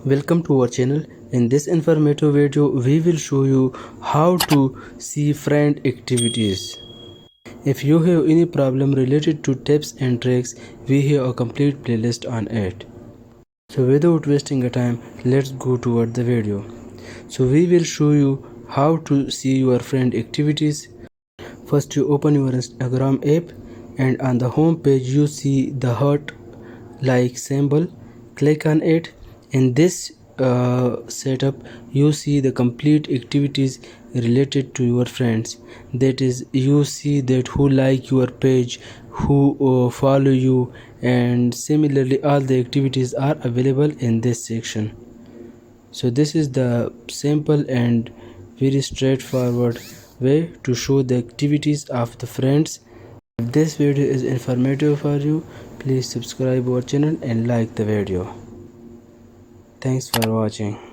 Welcome to our channel. In this informative video, we will show you how to see friend activities. If you have any problem related to tips and tricks, we have a complete playlist on it. So without wasting a time, let's go toward the video. So we will show you how to see your friend activities. First you open your Instagram app and on the home page you see the heart like symbol. Click on it. In this setup you see the complete activities related to your friends, that is you see that who like your page, who follow you, and similarly all the activities are available in this section. So this is the simple and very straightforward way to show the activities of the friends. If this video is informative for you, please subscribe our channel and like the video. Thanks for watching.